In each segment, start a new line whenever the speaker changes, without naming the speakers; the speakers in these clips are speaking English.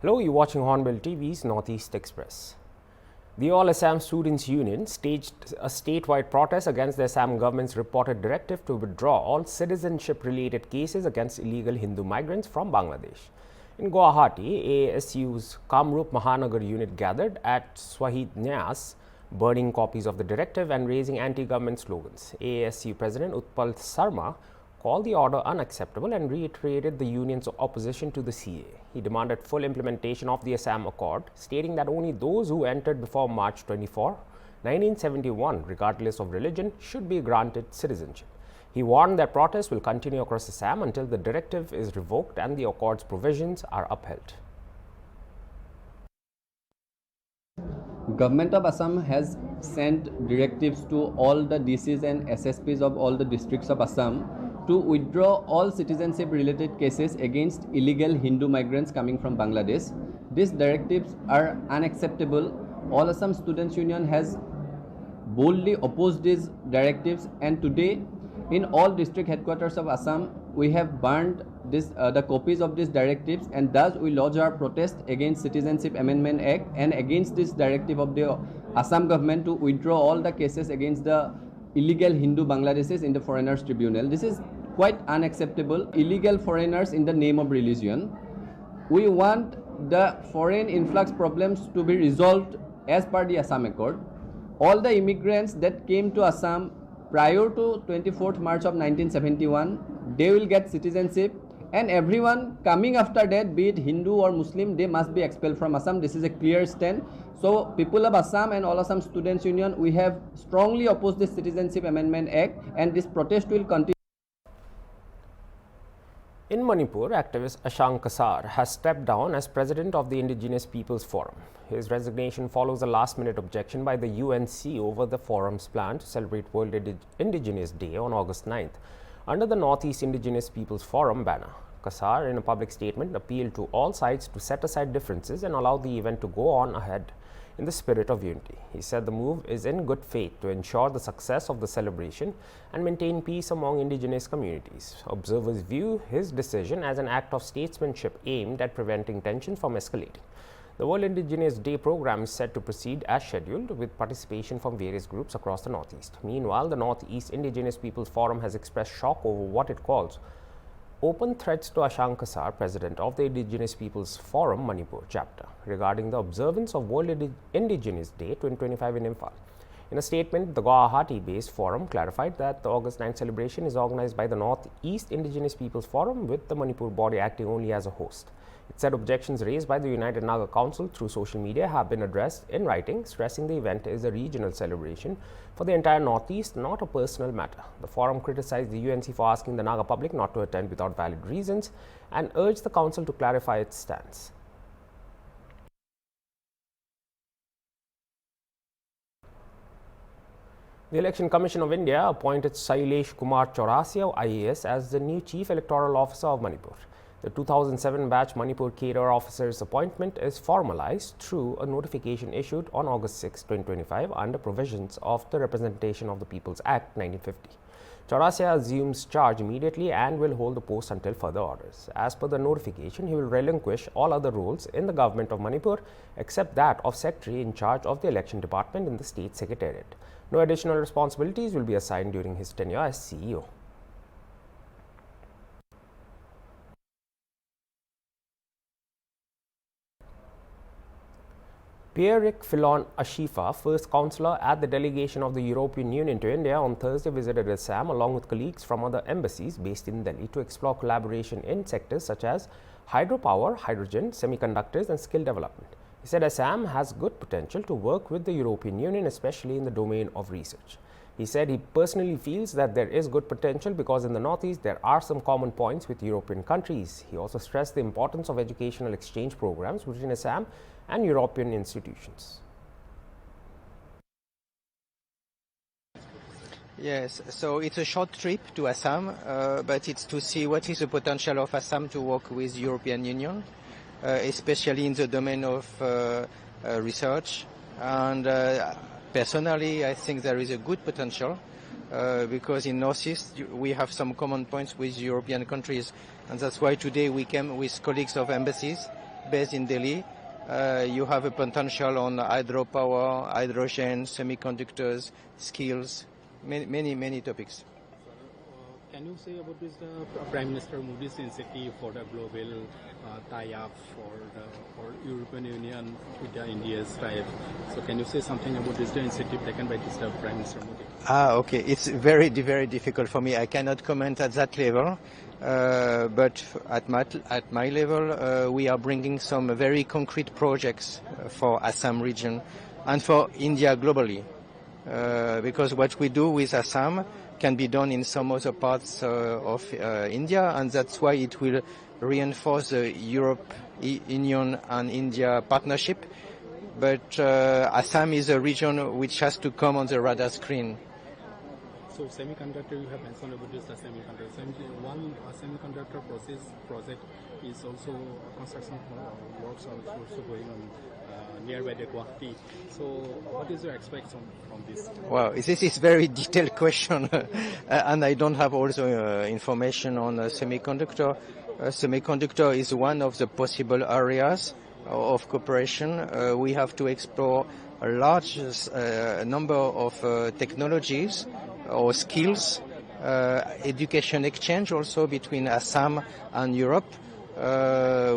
Hello, you're watching Hornbill TV's Northeast Express. The All Assam Students Union staged a statewide protest against the Assam government's reported directive to withdraw all citizenship-related cases against illegal Hindu migrants from Bangladesh. In Guwahati, AASU's Kamrup Mahanagar unit gathered at Swahid Nyas, burning copies of the directive and raising anti-government slogans. AASU President Utpal Sarma called the order unacceptable and reiterated the union's opposition to the CA. He demanded full implementation of the Assam Accord, stating that only those who entered before March 24, 1971, regardless of religion, should be granted citizenship. He warned that protests will continue across Assam until the directive is revoked and the Accord's provisions are upheld.
Government of Assam has sent directives to all the DCs and SSPs of all the districts of Assam to withdraw all citizenship related cases against illegal Hindu migrants coming from Bangladesh. These directives are unacceptable. All Assam Students Union has boldly opposed these directives, and today in all district headquarters of Assam we have burned the copies of these directives, and thus we lodge our protest against Citizenship Amendment Act and against this directive of the Assam government to withdraw all the cases against the illegal Hindu Bangladeshis in the Foreigners Tribunal. This is quite unacceptable. Illegal foreigners in the name of religion. We want the foreign influx problems to be resolved as per the Assam Accord. All the immigrants that came to Assam prior to 24th March of 1971, they will get citizenship, and everyone coming after that, be it Hindu or Muslim, they must be expelled from Assam. This is a clear stand. So people of Assam and All Assam Students Union, we have strongly opposed this Citizenship Amendment Act, and this protest will continue.
In Manipur, activist Ashank Kasar has stepped down as president of the Indigenous Peoples Forum. His resignation follows a last-minute objection by the UNC over the forum's plan to celebrate World Indigenous Day on August 9th under the Northeast Indigenous Peoples Forum banner. Kasar, in a public statement, appealed to all sides to set aside differences and allow the event to go on ahead in the spirit of unity. He said the move is in good faith to ensure the success of the celebration and maintain peace among indigenous communities. Observers view his decision as an act of statesmanship aimed at preventing tensions from escalating. The World Indigenous Day program is set to proceed as scheduled, with participation from various groups across the Northeast. Meanwhile, the Northeast Indigenous Peoples Forum has expressed shock over what it calls open threats to Ashank Kasar, president of the Indigenous Peoples Forum Manipur chapter, regarding the observance of World Indigenous Day 2025 in Imphal. In a statement, the Guwahati-based forum clarified that the August 9th celebration is organized by the Northeast Indigenous Peoples Forum, with the Manipur body acting only as a host. It said objections raised by the United Naga Council through social media have been addressed in writing, stressing the event is a regional celebration for the entire Northeast, not a personal matter. The forum criticized the UNC for asking the Naga public not to attend without valid reasons and urged the council to clarify its stance. The Election Commission of India appointed Sailesh Kumar Chaurasia IAS as the new Chief Electoral Officer of Manipur. The 2007 batch Manipur Cadre Officer's appointment is formalized through a notification issued on August 6, 2025 under provisions of the Representation of the People's Act 1950. Chaurasia assumes charge immediately and will hold the post until further orders. As per the notification, he will relinquish all other roles in the government of Manipur except that of Secretary in charge of the Election Department in the State Secretariat. No additional responsibilities will be assigned during his tenure as CEO. Pierre-Eric Filon Ashifa, first councillor at the delegation of the European Union to India, on Thursday visited Assam along with colleagues from other embassies based in Delhi to explore collaboration in sectors such as hydropower, hydrogen, semiconductors and skill development. He said Assam has good potential to work with the European Union, especially in the domain of research. He said he personally feels that there is good potential because in the Northeast there are some common points with European countries. He also stressed the importance of educational exchange programs between Assam and European institutions.
Yes, so it's a short trip to Assam, but it's to see what is the potential of Assam to work with European Union, especially in the domain of research. And personally, I think there is a good potential because in Northeast we have some common points with European countries, and that's why today we came with colleagues of embassies based in Delhi. You have a potential on hydropower, hydrogen, semiconductors, skills, many topics.
Can you say about this Prime Minister Modi's initiative for the global tie-up for European Union with the India's tie-up? So can you say something about this initiative taken by this Prime Minister Modi?
Okay. It's very difficult for me. I cannot comment at that level. But at my level, we are bringing some very concrete projects for Assam region and for India globally. Because what we do with Assam can be done in some other parts of India, and that's why it will reinforce the Union and India partnership. But Assam is a region which has to come on the radar screen.
So semiconductor, you have mentioned about this semiconductor. One semiconductor project is also construction works are also going on nearby the Guwahati. So what is your expectation from this?
Well, this is very detailed question, and I don't have also information on semiconductor. Semiconductor is one of the possible areas of cooperation. We have to explore a large number of technologies or skills, education exchange also between Assam and Europe.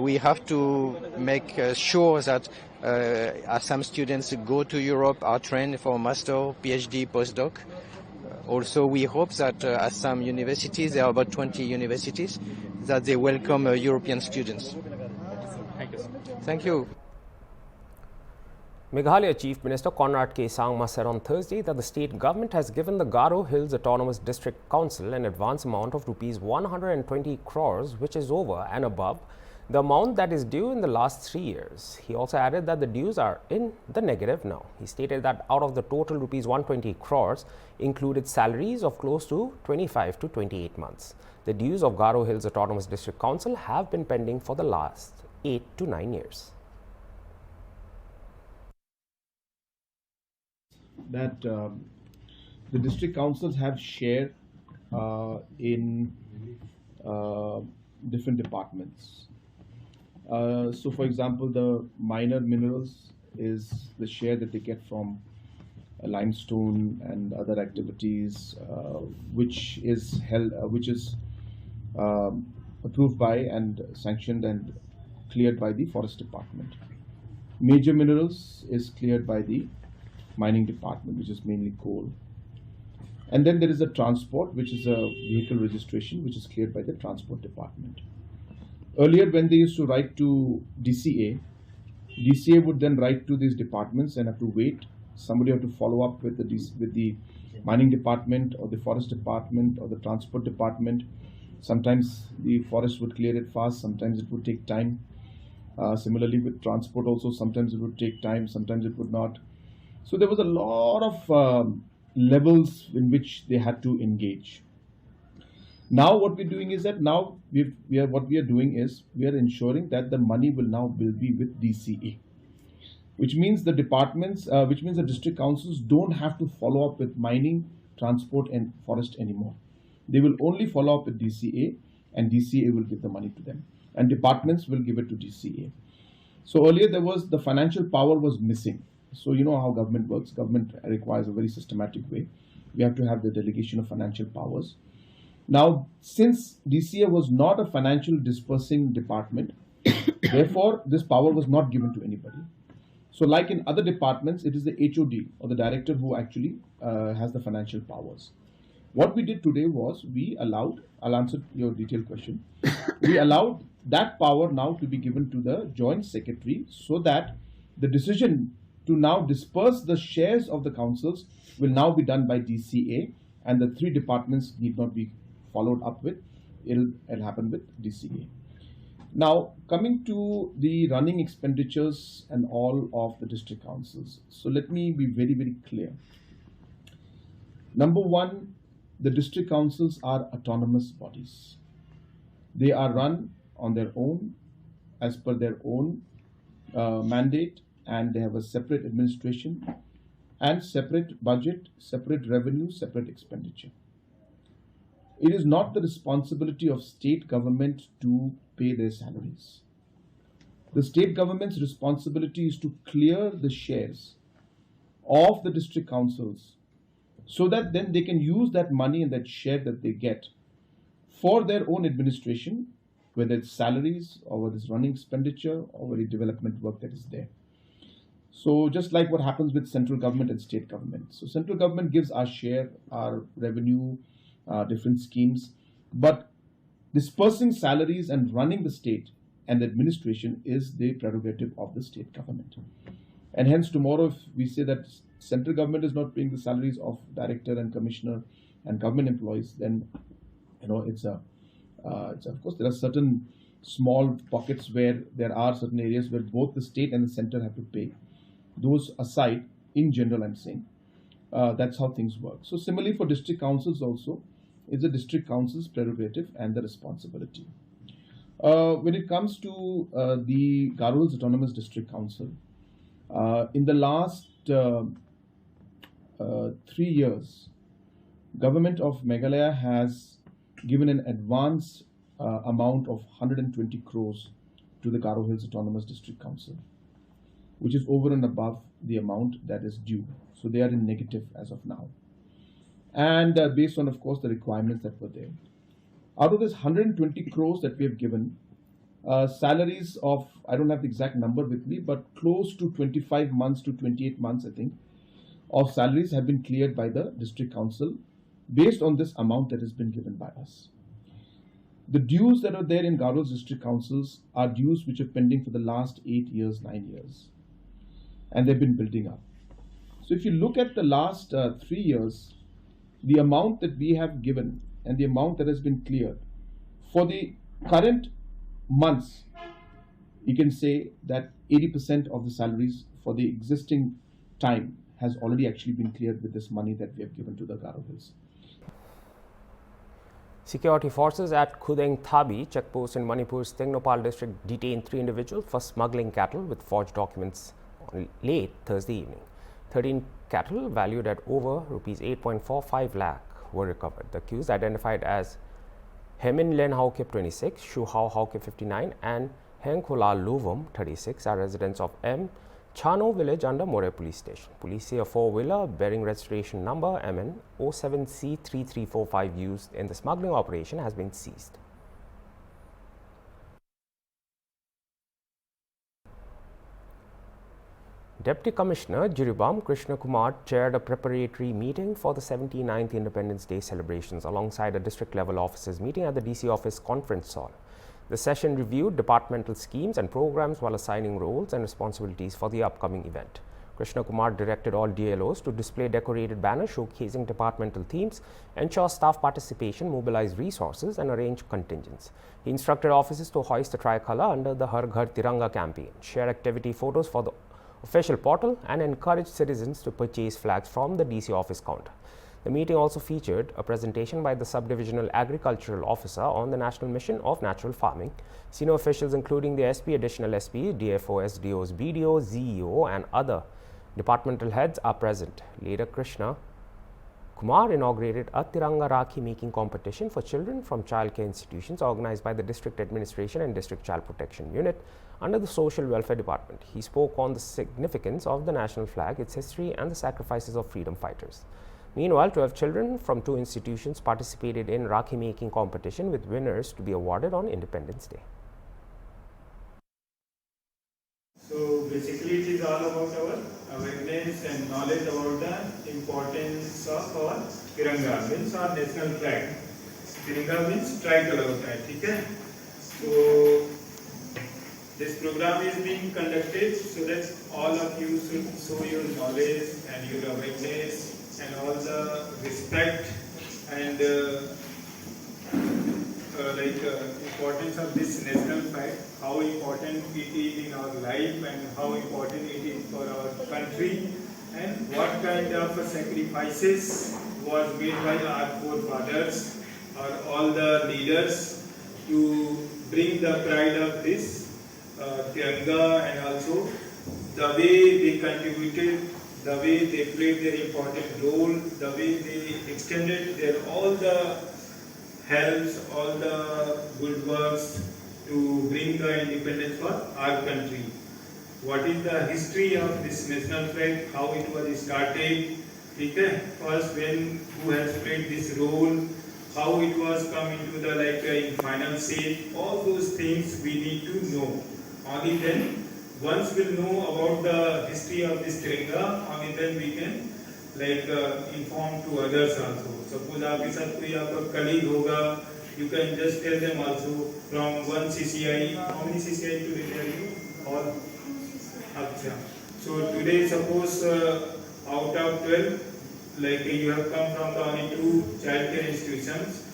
We have to make sure that Assam students go to Europe, are trained for master, PhD, postdoc. Also, we hope that Assam universities, there are about 20 universities, that they welcome European students.
Thank you, sir.
Thank you.
Meghalaya Chief Minister Conrad K. Sangma said on Thursday that the state government has given the Garo Hills Autonomous District Council an advance amount of Rs 120 crores, which is over and above the amount that is due in the last 3 years. He also added that the dues are in the negative now. He stated that out of the total Rs 120 crores included salaries of close to 25 to 28 months. The dues of Garo Hills Autonomous District Council have been pending for the last 8 to 9 years.
That the district councils have share in different departments. So, for example, the minor minerals is the share that they get from limestone and other activities, which is approved by and sanctioned and cleared by the forest department. Major minerals is cleared by the mining department, which is mainly coal. And then there is a transport, which is a vehicle registration, which is cleared by the transport department. Earlier, when they used to write to DCA, DCA would then write to these departments and have to wait. Somebody have to follow up with the mining department or the forest department or the transport department. Sometimes the forest would clear it fast, sometimes it would take time. Similarly with transport also, sometimes it would take time, sometimes it would not. So there was a lot of levels in which they had to engage. Now what we're doing is that we are ensuring that the money will now be with DCA, which means the departments, which means the district councils don't have to follow up with mining, transport and forest anymore. They will only follow up with DCA, and DCA will give the money to them, and departments will give it to DCA. So earlier the financial power was missing. So you know how government works. Government requires a very systematic way. We have to have the delegation of financial powers. Now, since DCA was not a financial dispersing department, therefore this power was not given to anybody. So like in other departments, it is the HOD or the director who actually has the financial powers. What we did today was we allowed, I'll answer your detailed question, we allowed that power now to be given to the joint secretary so that the decision to now disperse the shares of the councils will now be done by DCA, and the three departments need not be followed up with. It'll happen with DCA. Now, coming to the running expenditures and all of the district councils. So let me be very, very clear. Number one, the district councils are autonomous bodies. They are run on their own, as per their own mandate, and they have a separate administration and separate budget, separate revenue, separate expenditure. It is not the responsibility of state government to pay their salaries. The state government's responsibility is to clear the shares of the district councils so that then they can use that money and that share that they get for their own administration, whether it's salaries or whether it's running expenditure or whether it's development work that is there. So just like what happens with central government and state government. So central government gives our share, our revenue, different schemes, but dispersing salaries and running the state and the administration is the prerogative of the state government. And hence tomorrow if we say that central government is not paying the salaries of director and commissioner and government employees, then it's of course there are certain small pockets where there are certain areas where both the state and the center have to pay. Those aside, in general I'm saying, that's how things work. So similarly for district councils also, it's the district council's prerogative and the responsibility. When it comes to the Garo Hills Autonomous District Council, in the last 3 years, government of Meghalaya has given an advance amount of 120 crores to the Garo Hills Autonomous District Council, which is over and above the amount that is due. So they are in negative as of now. And based on, of course, the requirements that were there. Out of this 120 crores that we have given, salaries of, I don't have the exact number with me, but close to 25 months to 28 months, I think, of salaries have been cleared by the district council based on this amount that has been given by us. The dues that are there in Garo Hills district councils are dues which are pending for the last 8 years, 9 years. And they've been building up. So if you look at the last 3 years, the amount that we have given and the amount that has been cleared for the current months, you can say that 80% of the salaries for the existing time has already actually been cleared with this money that we have given to the Garo Hills.
Security forces at Khudeng Thabi checkpost in Manipur's Tengnopal district detained 3 individuals for smuggling cattle with forged documents on late Thursday evening. 13 cattle valued at over rupees 8.45 lakh were recovered. The accused, identified as Hemin Len Haukip 26, Shu Hao Haukip 59 and Heng Khola Lovam 36 are residents of M. Chano village under More police station. Police say a 4-wheeler bearing registration number MN 07C3345 used in the smuggling operation has been seized. Deputy Commissioner Jiribam Krishna Kumar chaired a preparatory meeting for the 79th Independence Day celebrations alongside a district-level officers meeting at the DC office conference hall. The session reviewed departmental schemes and programs while assigning roles and responsibilities for the upcoming event. Krishna Kumar directed all DLOs to display decorated banners showcasing departmental themes, ensure staff participation, mobilize resources and arrange contingents. He instructed officers to hoist the tricolour under the Har Ghar Tiranga campaign, share activity photos for the official portal and encourage citizens to purchase flags from the DC office counter. The meeting also featured a presentation by the Subdivisional Agricultural Officer on the National Mission of Natural Farming. Senior officials including the SP, Additional SP, DFO, SDOs, BDO, ZEO and other departmental heads are present. Later, Krishna Kumar inaugurated a Tiranga Rakhi making competition for children from childcare institutions organized by the District Administration and District Child Protection Unit under the Social Welfare Department. He spoke on the significance of the national flag, its history and the sacrifices of freedom fighters. Meanwhile, 12 children from 2 institutions participated in Rakhi making competition with winners to be awarded on Independence Day.
So basically it is all about our awareness and knowledge about the importance of our Tiranga, means our national flag. Tiranga means tricolor, okay? So this program is being conducted so that all of you should show your knowledge and your awareness and all the respect and importance of this national flag, how important it is in our life and how important it is for our country, and what kind of sacrifices was made by our forefathers or all the leaders to bring the pride of this Tiranga, and also the way they contributed, the way they played their important role, the way they extended their all the helps, all the good works to bring the independence for our country. What is the history of this national flag, how it was started, okay? First when, who has played this role, how it was come into the in final shape, all those things we need to know. Only then, once we know about the history of this Tiranga, only then we can inform to others also. Suppose आपके साथ कोई आपका colleague होगा, you can just tell them also from one CCI. How many CCI today there you? All. Achha. So today suppose out of 12, you have come from the only 2 childcare institutions,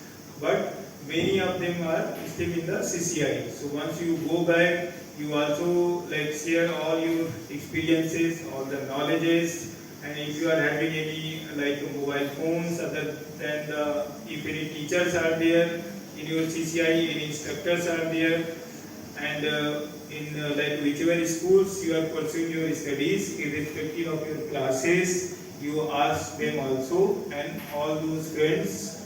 but many of them are still in the CCI. So once you go back, you also share all your experiences, all the knowledges, and if you are having any mobile phones, other than if any teachers are there in your CCI, any instructors are there, and in whichever schools you are pursuing your studies, irrespective of your classes, you ask them also, and all those friends,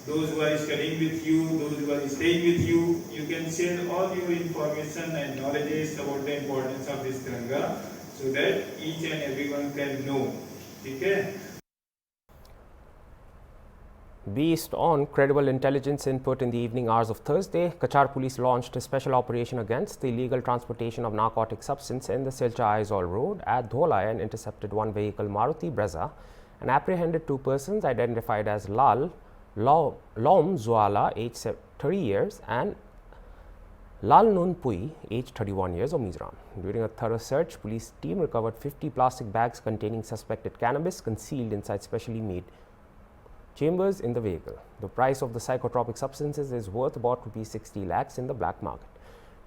those who are studying with you, those who are staying with you, you can share all your information and knowledges about the importance of this Tiranga, so that each and everyone can know. Okay?
Based on credible intelligence input in the evening hours of Thursday, Cachar police launched a special operation against the illegal transportation of narcotic substance in the Silchar-Aizawl road at Dholai and intercepted one vehicle, Maruti Brezza, and apprehended 2 persons identified as Lom Zuala, age 30 years, and Lal Nun Pui, age 31 years, of Mizoram. During a thorough search, police team recovered 50 plastic bags containing suspected cannabis concealed inside specially made chambers in the vehicle. The price of the psychotropic substances is worth about ₹60 lakhs in the black market.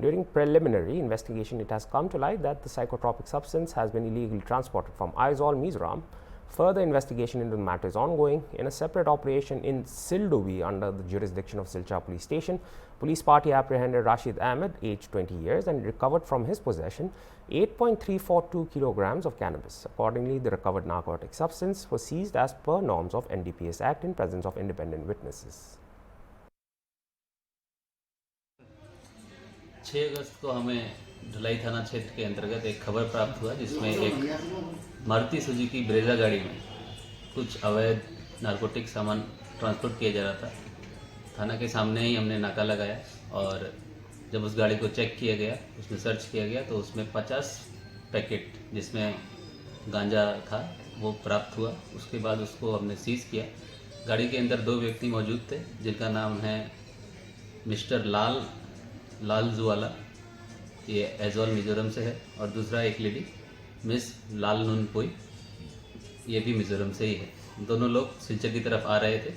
During preliminary investigation, it has come to light that the psychotropic substance has been illegally transported from Aizawl, Mizoram. Further investigation into the matter is ongoing. In a separate operation in Sildovi under the jurisdiction of Silchar police station, police party apprehended Rashid Ahmed, aged 20 years, and recovered from his possession 8.342 kilograms of cannabis. Accordingly, the recovered narcotic substance was seized as per norms of NDPS Act in presence of independent witnesses.
6 अगस्त को हमें ढलाई थाना क्षेत्र के अंतर्गत एक खबर प्राप्त हुआ जिसमें एक मारुति सुजुकी ब्रेजा गाड़ी में कुछ अवैध नारकोटिक सामान ट्रांसपोर्ट किया जा रहा था। थाना के सामने ही हमने नाका लगाया और जब उस गाड़ी को चेक किया गया, उसमें सर्च किया गया तो उसमें 50 पैकेट जिसमें गांजा था वो प्राप्त हुआ। उसके बाद उसको हमने सीज किया। गाड़ी के अंदर 2 व्यक्ति मौजूद थे जिनका नाम है मिस्टर लाल जुआला, ये ऐज़ॉल मिज़ोरम से है, और दूसरा एक लेडी मिस लाल नून पुई, ये भी मिज़ोरम से ही है। दोनों लोग सिलचर की तरफ आ रहे थे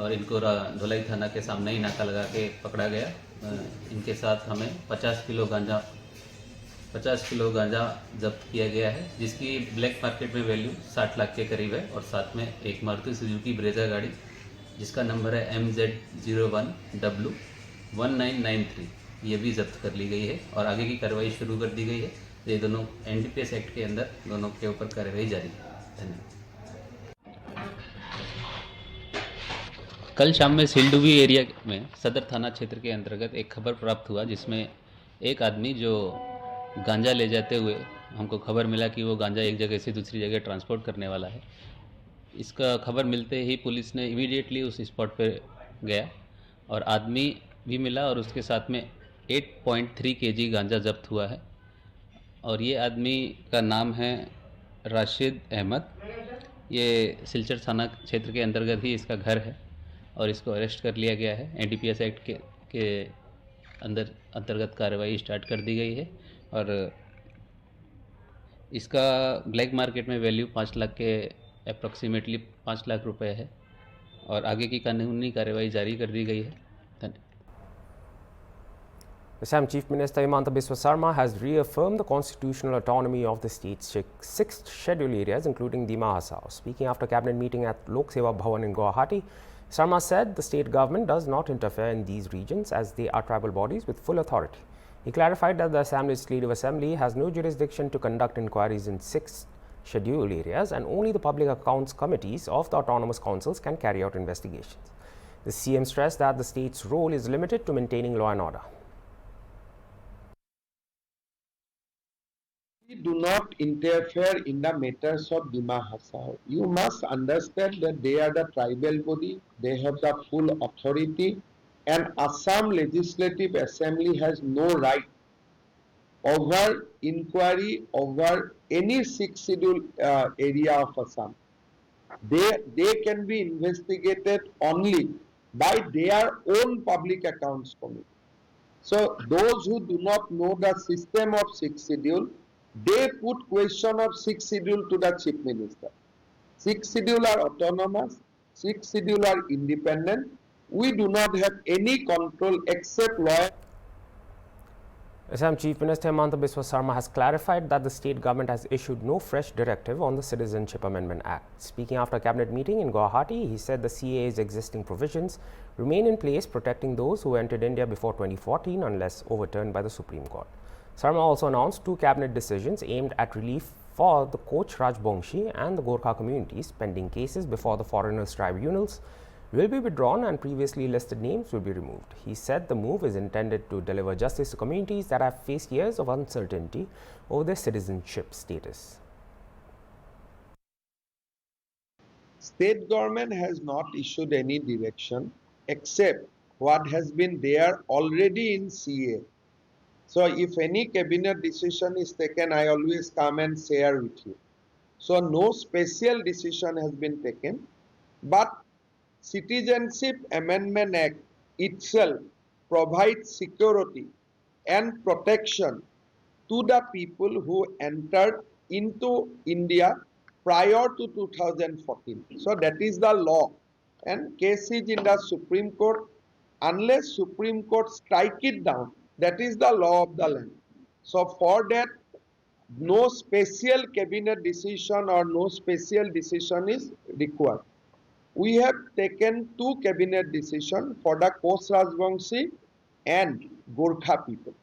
और इनको धोलाई थाना के सामने ही नाका लगा के पकड़ा गया। इनके साथ हमें 50 किलो गांजा जब्त किया गया है, जिसकी ब्लैक मार्केट में वैल्यू 60 लाख के करीब है, और साथ में एक मारुति सुजुकी ब्रेजा गाड़ी जिसका नंबर है MZ01W1993, ये भी जब्त कर ली गई है और आगे की कार्रवाई शुरू कर दी गई है। ये दोनों NDPS एक्ट के अंदर दोनों के ऊपर कार्रवाई जारी है। धन्यवाद। कल शाम में सिलडुवी एरिया में सदर थाना क्षेत्र के अंतर्गत एक खबर प्राप्त हुआ जिसमें एक आदमी जो गांजा ले जाते हुए हमको खबर मिला कि वो गांजा एक जगह से दूसरी जगह ट्रांसपोर्ट करने वाला है। इसका खबर मिलते ही पुलिस ने इमीडिएटली उस स्पॉट पर गया और आदमी भी मिला और उसके साथ में 8.3 kg गांजा जब्त हुआ है। और ये आदमी का नाम है राशिद अहमद। ये सिलचर थाना क्षेत्र के अंतर्गत ही इसका घर है और इसको अरेस्ट कर लिया गया है। NDPS एक्ट के अंतर्गत कार्रवाई स्टार्ट कर दी गई है और इसका ब्लैक मार्केट में वैल्यू 5 लाख के अप्रॉक्सीमेटली 5 लाख रुपए है और आगे की कानूनी कार्रवाई जारी कर दी गई है। धन्यवाद।
Assam Chief Minister Himanta Biswa Sarma has reaffirmed the constitutional autonomy of the state's 6 scheduled areas, including Dima Hasao. Speaking after cabinet meeting at Lok Seva Bhavan in Guwahati, Sarma said the state government does not interfere in these regions as they are tribal bodies with full authority. He clarified that the Assam Legislative Assembly has no jurisdiction to conduct inquiries in 6 scheduled areas and only the public accounts committees of the autonomous councils can carry out investigations. The CM stressed that the state's role is limited to maintaining law and order.
Do not interfere in the matters of Dima Hasao. You must understand that they are the tribal body, they have the full authority, and Assam Legislative Assembly has no right over inquiry over any sixth schedule area of Assam. They can be investigated only by their own public accounts committee. So those who do not know the system of sixth schedule, they put question of sixth schedule to the chief minister. Sixth schedule are autonomous, sixth schedule are independent. We do not have any control except law.
Assam Chief Minister Hemanta Biswa Sarma has clarified that the state government has issued no fresh directive on the Citizenship Amendment Act. Speaking after a cabinet meeting in Guwahati, he said the CAA's existing provisions remain in place, protecting those who entered India before 2014 unless overturned by the Supreme Court. Sarma also announced 2 cabinet decisions aimed at relief for the Koch Rajbongshi and the Gorkha communities. Pending cases before the foreigners' tribunals will be withdrawn and previously listed names will be removed. He said the move is intended to deliver justice to communities that have faced years of uncertainty over their citizenship status.
State government has not issued any direction except what has been there already in CA. So if any cabinet decision is taken, I always come and share with you. So no special decision has been taken, but Citizenship Amendment Act itself provides security and protection to the people who entered into India prior to 2014. So that is the law, and case is in the Supreme Court. Unless Supreme Court strike it down, that is the law of the land. So for that, no special cabinet decision or no special decision is required. We have taken 2 cabinet decisions for the Koch Rajbongshi and Gorkha people.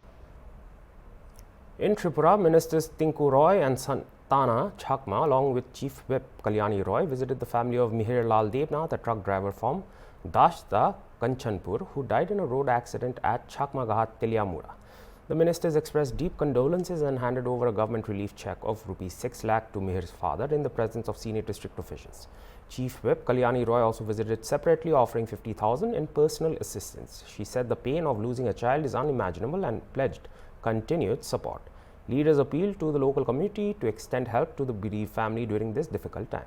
In Tripura, Ministers Tinku Roy and Santana Chakma, along with Chief Whip Kalyani Roy, visited the family of Mihir Lal Devnath, a truck driver from Dashta, Kanchanpur, who died in a road accident at Chakma Ghat, Teliamura. The ministers expressed deep condolences and handed over a government relief cheque of Rs 6 lakh to Mihir's father in the presence of senior district officials. Chief Whip Kalyani Roy also visited separately, offering 50,000 in personal assistance. She said the pain of losing a child is unimaginable and pledged continued support. Leaders appealed to the local community to extend help to the bereaved family during this difficult time.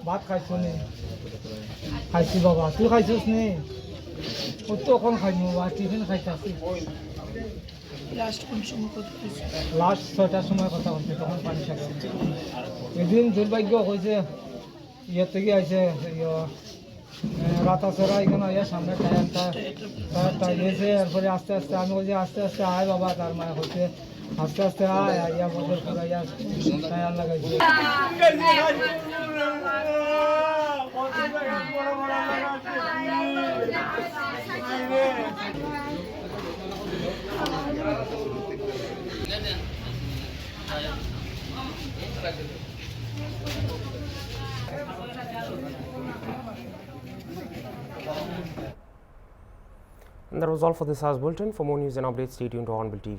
ভাত খাইছ নি খাইছি বাবা তুই খাইছিস নি ও তো এখন খাইনি বা টিফিন খাইতাছি লাস্ট 6টার সময় কথা বলছে তখন পানি খাইছি এদিন দুর্ভাগ্য হয়েছে ইয়ে থেকে আইছে রাতাচড়া এখানে আইয়া সামনে টায়ারটা গেছে এরপরে আস্তে আস্তে আমি বলছি আস্তে আস্তে আয় বাবা তার মানে হচ্ছে আস্তে আস্তে আয় আইয়া বদল করে আইয়া টায়ার লাগাইছে
And that was all for this hour's bulletin. For more news and updates, stay tuned to Hornbill TV.